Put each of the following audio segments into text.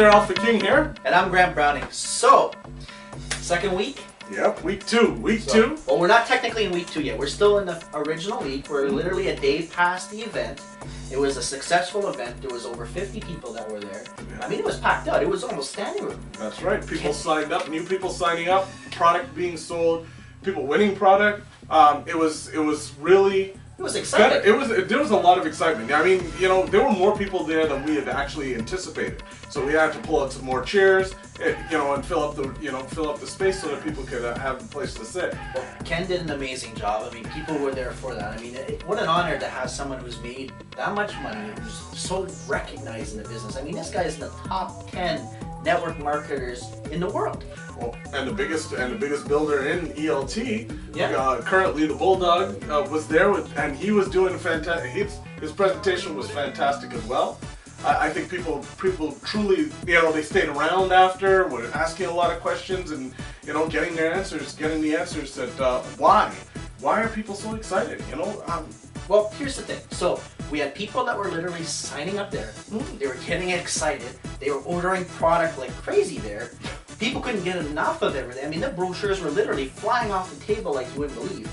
Dr. Alpha King here. And I'm Grant Browning. So, second week? Yep, week two. Week two. Well, we're not technically in week 2 yet. We're still in the original week. We're literally a day past the event. It was a successful event. There was over 50 people that were there. Yeah. I mean, it was packed out. It was almost standing room. That's right. People signed up, new people signing up, product being sold, people winning product. It was really... It was exciting. There was a lot of excitement. I mean, you know, there were more people there than we had actually anticipated. So we had to pull out some more chairs, and fill up the space so that people could have a place to sit. Well, Ken did an amazing job. I mean, people were there for that. I mean, what an honor to have someone who's made that much money, who's so recognized in the business. I mean, this guy is in the top 10 network marketers in the world. Well, and the biggest builder in ELT. Yeah. Currently, the Bulldog was there and he was doing fantastic. His presentation was fantastic as well. I think people truly, they stayed around after, were asking a lot of questions, and getting the answers that why are people so excited? Well, here's the thing. So we had people that were literally signing up there. They were getting excited. They were ordering product like crazy there. People couldn't get enough of everything. I mean, the brochures were literally flying off the table like you wouldn't believe.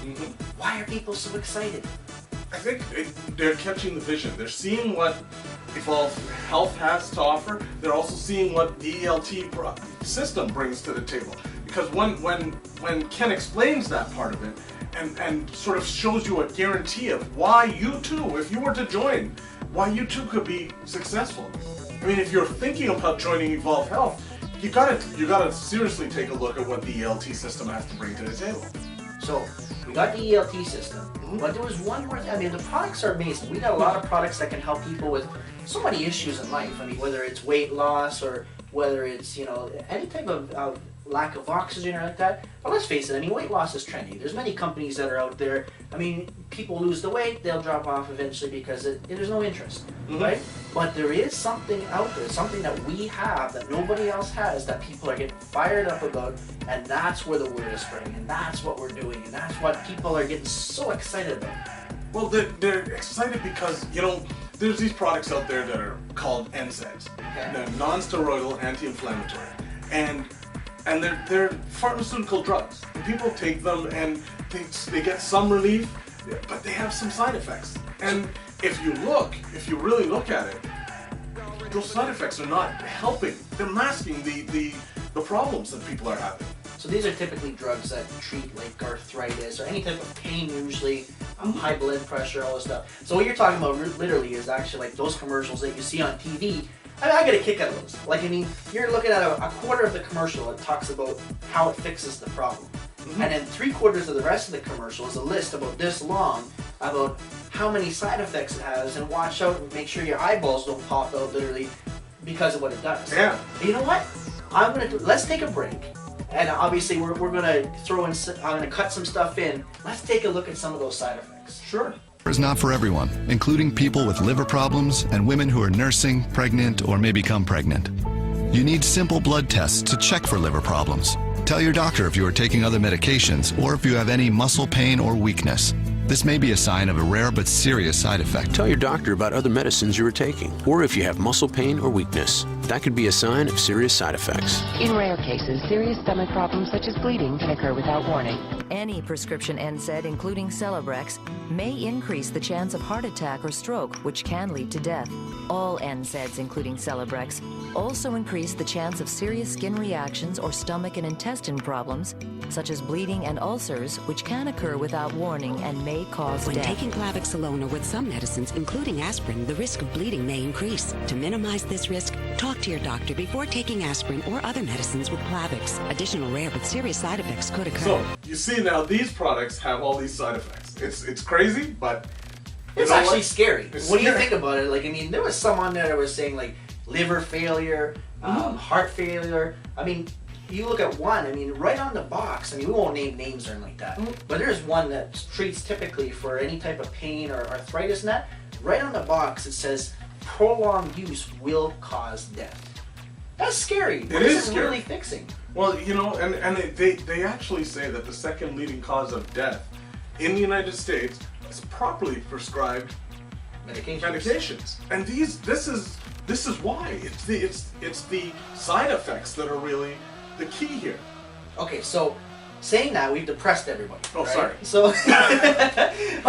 Why are people so excited? I think they're catching the vision. They're seeing what Evolve Health has to offer. They're also seeing what the ELT system brings to the table. Because when Ken explains that part of it, and sort of shows you a guarantee of why you too, if you were to join, why you too could be successful. I mean, if you're thinking about joining Evolve Health, you gotta seriously take a look at what the ELT system has to bring to the table. So we got the ELT system, but there was one more. I mean, the products are amazing. We got a lot of products that can help people with so many issues in life. I mean, whether it's weight loss or whether it's any type of lack of oxygen or like that. But let's face it, I mean, weight loss is trendy. There's many companies that are out there. I mean, people lose the weight, they'll drop off eventually because there's no interest, right? But there is something out there, something that we have that nobody else has that people are getting fired up about, and that's where the word is spreading, and that's what we're doing, and that's what people are getting so excited about. Well, they're excited because, there's these products out there that are called NSAIDs. Okay. They're non-steroidal anti-inflammatory. And they're pharmaceutical drugs. And people take them and they get some relief, but they have some side effects. And if you really look at it, those side effects are not helping. They're masking the problems that people are having. So these are typically drugs that treat like arthritis or any type of pain usually, high blood pressure, all this stuff. So what you're talking about literally is actually like those commercials that you see on TV. I get a kick out of those. Like, I mean, you're looking at a quarter of the commercial that talks about how it fixes the problem. And then 3/4 of the rest of the commercial is a list about this long about how many side effects it has, and watch out and make sure your eyeballs don't pop out literally because of what it does. Yeah. But you know what? Let's take a break. And obviously we're gonna I'm gonna cut some stuff in. Let's take a look at some of those side effects. Sure. Is not for everyone, including people with liver problems and women who are nursing, pregnant, or may become pregnant. You need simple blood tests to check for liver problems. Tell your doctor if you are taking other medications or if you have any muscle pain or weakness. This may be a sign of a rare but serious side effect. Tell your doctor about other medicines you are taking, or if you have muscle pain or weakness. That could be a sign of serious side effects. In rare cases, serious stomach problems such as bleeding can occur without warning. Any prescription NSAID, including Celebrex, may increase the chance of heart attack or stroke, which can lead to death. All NSAIDs, including Celebrex, also increase the chance of serious skin reactions or stomach and intestine problems, such as bleeding and ulcers, which can occur without warning and may cause When death. taking Plavix alone or with some medicines, including aspirin, the risk of bleeding may increase. To minimize this risk, talk to your doctor before taking aspirin or other medicines with Plavix. Additional rare but serious side effects could occur. So, you see now, these products have all these side effects. It's crazy, but... It's actually scary. What do you think about it? Like, I mean, there was some on there that was saying, like, liver failure, heart failure. I mean, you look at one, I mean, right on the box, I mean, we won't name names or anything like that, but there's one that treats typically for any type of pain or arthritis and that. Right on the box, it says, prolonged use will cause death. That's scary. What is it really fixing? Well, and they actually say that the second leading cause of death in the United States is properly prescribed medications. And this is why it's the side effects that are really the key here. Okay, so saying that, we've depressed everybody. Oh, right? sorry. So,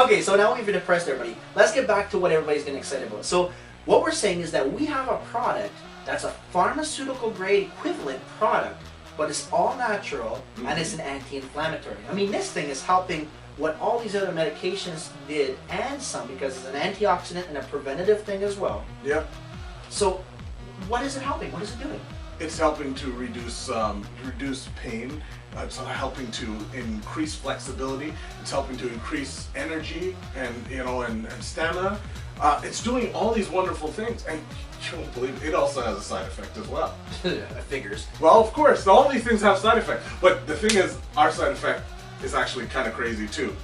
okay, so now we've depressed everybody. Let's get back to what everybody's getting excited about. So, what we're saying is that we have a product that's a pharmaceutical grade equivalent product, but it's all natural and it's an anti-inflammatory. I mean, this thing is helping what all these other medications did and some, because it's an antioxidant and a preventative thing as well. Yep. So, what is it helping? What is it doing? It's helping to reduce pain. It's helping to increase flexibility. It's helping to increase energy and stamina. It's doing all these wonderful things, and you won't believe it also has a side effect as well. Figures. Well, of course, all these things have side effects, but the thing is, our side effect is actually kind of crazy too.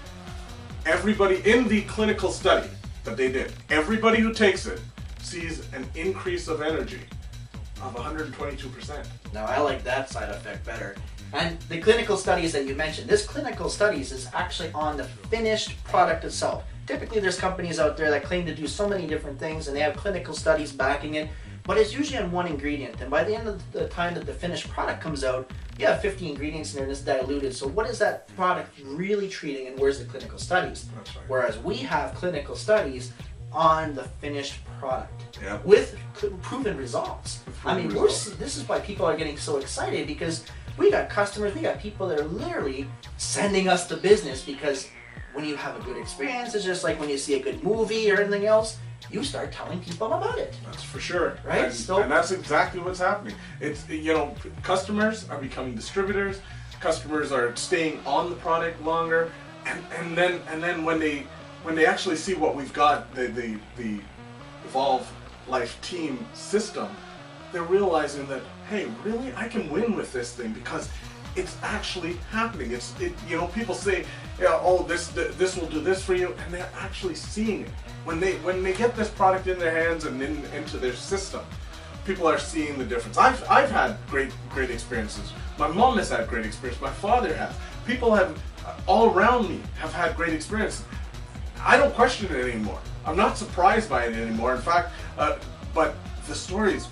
Everybody in the clinical study that they did, everybody who takes it sees an increase of energy of 122%. Now, I like that side effect better. And the clinical studies that you mentioned, this clinical studies is actually on the finished product itself. Typically, there's companies out there that claim to do so many different things and they have clinical studies backing it, but it's usually on one ingredient. And by the end of the time that the finished product comes out, you have 50 ingredients in there and it's diluted. So what is that product really treating, and where's the clinical studies? That's right. Whereas we have clinical studies on the finished product. Yeah. With proven results. I mean, results. this is why people are getting so excited, because we got customers, we got people that are literally sending us the business, because when you have a good experience, it's just like when you see a good movie or anything else, you start telling people about it. That's for sure. Right? And that's exactly what's happening. It's, customers are becoming distributors, customers are staying on the product longer, and then when they actually see what we've got, the Evolve Life Team system, they're realizing that, hey, really, I can win with this thing because it's actually happening. People say, yeah, oh, this will do this for you, and they're actually seeing it. When they get this product in their hands and into their system, people are seeing the difference. I've had great experiences. My mom has had great experience. My father has. People have all around me have had great experiences. I don't question it anymore. I'm not surprised by it anymore. In fact, but the stories,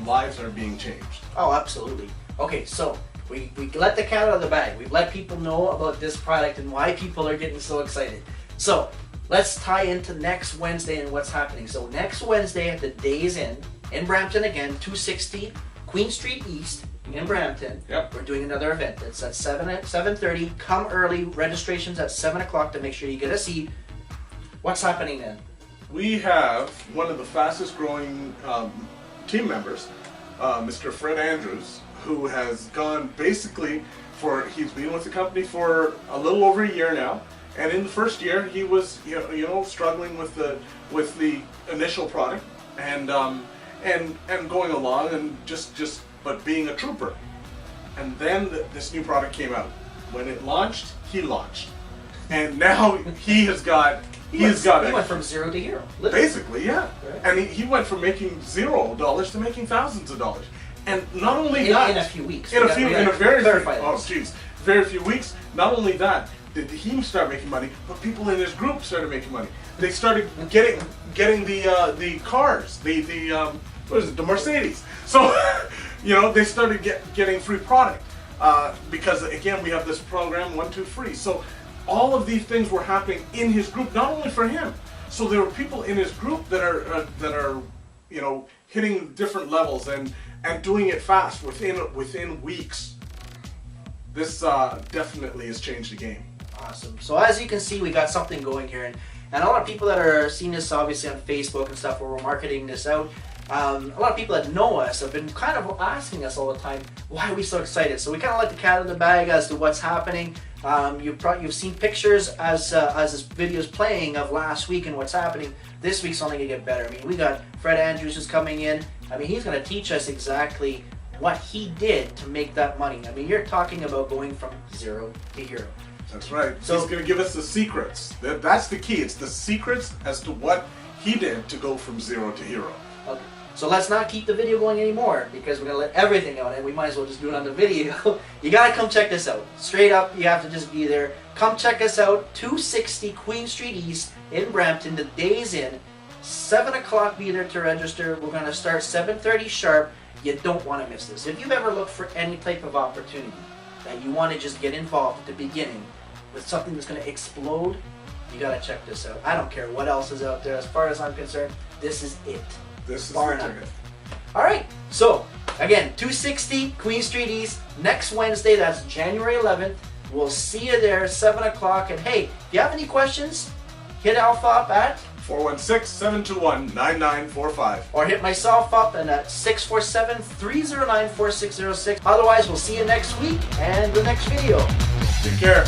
lives are being changed. Oh, absolutely. Okay, so we let the cat out of the bag. We've let people know about this product and why people are getting so excited. So let's tie into next Wednesday and what's happening. So next Wednesday at the Days Inn in Brampton again, 260 Queen Street East in Brampton. Yep. We're doing another event. It's at 7:30. Come early. Registration's at 7 o'clock to make sure you get a seat. What's happening then? We have one of the fastest growing team members, Mr. Fred Andrews, who has gone basically he's been with the company for a little over a year now, and in the first year he was struggling with the initial product and going along and just but being a trooper. And then this new product came out. When it launched, he launched, and now he went from zero to hero. Literally. Basically, yeah. Right. And he went from making $0 to making thousands of dollars. And not only that, in a few weeks. Very few weeks. Not only that did he start making money, but people in his group started making money. They started getting the cars, the Mercedes. So they started getting free product because again we have this program 1 2 free. So all of these things were happening in his group, not only for him. So there were people in his group that are hitting different levels and doing it fast within weeks. This definitely has changed the game. Awesome. So as you can see, we got something going here, and a lot of people that are seeing this obviously on Facebook and stuff where we're marketing this out. A lot of people that know us have been kind of asking us all the time, why are we so excited? So we kind of let the cat in the bag as to what's happening. You've seen pictures as this video is playing of last week and what's happening. This week's only gonna get better. I mean, we got Fred Andrews who's coming in. I mean, he's gonna teach us exactly what he did to make that money. I mean, you're talking about going from zero to hero. That's right. So he's gonna give us the secrets. That's the key. It's the secrets as to what he did to go from zero to hero. Okay. So let's not keep the video going anymore because we're going to let everything out and we might as well just do it on the video. You got to come check this out. Straight up, you have to just be there. Come check us out, 260 Queen Street East in Brampton, the Days Inn. 7 o'clock, be there to register. We're going to start 7:30 sharp. You don't want to miss this. If you've ever looked for any type of opportunity that you want to just get involved at the beginning with something that's going to explode, you got to check this out. I don't care what else is out there. As far as I'm concerned, this is it. This is Bar the none. ticket. All right, so again, 260 Queen Street East, next Wednesday, that's January 11th. We'll see you there, 7 o'clock. And hey, if you have any questions, hit Alpha up at 416-721-9945. or hit myself up and at 647-309-4606. Otherwise, we'll see you next week and the next video. Take care.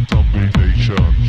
Domination.